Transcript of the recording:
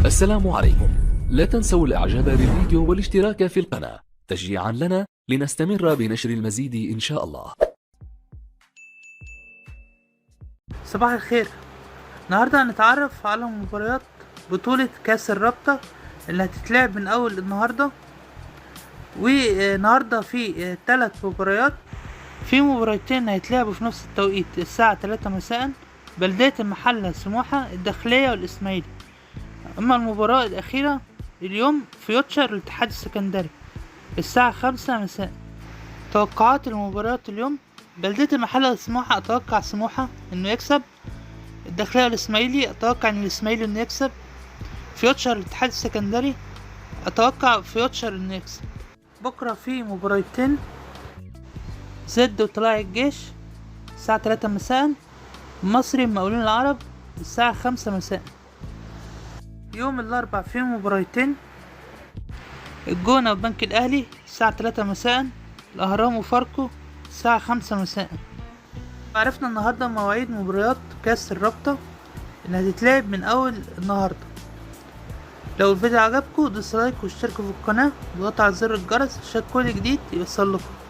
السلام عليكم. لا تنسوا الاعجاب بالفيديو والاشتراك في القناة تشجيعا لنا لنستمر بنشر المزيد ان شاء الله. صباح الخير. النهارده هنتعرف على مباريات بطولة كاس الرابطة اللي هتتلعب من اول النهارده. والنهارده في 3 مباريات. في مباراتين هيتلعبوا في نفس التوقيت الساعة 3 مساء، بلدية المحلة سموحة الداخلية والاسماعيلي. اما المباراة الاخيرة اليوم فيوتشر الاتحاد السكندري الساعة 5 مساء. توقعات المباريات اليوم: بلدية المحلة سموحة اتوقع سموحة انه يكسب، الداخلية والاسماعيلي اتوقع ان الاسماعيلي انه يكسب، فيوتشر الاتحاد السكندري اتوقع فيوتشر انه يكسب. بكرة في مباراتين، زد وطلائع الجيش الساعة 3 مساء، مصري المقاولين العرب الساعة 5 مساء. يوم الاربع في مباراتين، الجونة وبنك الاهلي الساعة 3 مساء، الاهرام وفاركو الساعة 5 مساء. عرفنا النهاردة مواعيد مباريات كاس الرابطة اللي هتتلعب من اول النهاردة. لو الفيديو عجبكم دوسوا لايك واشتركوا في القناة وضغطوا على زر الجرس عشان كل جديد يوصل لكم.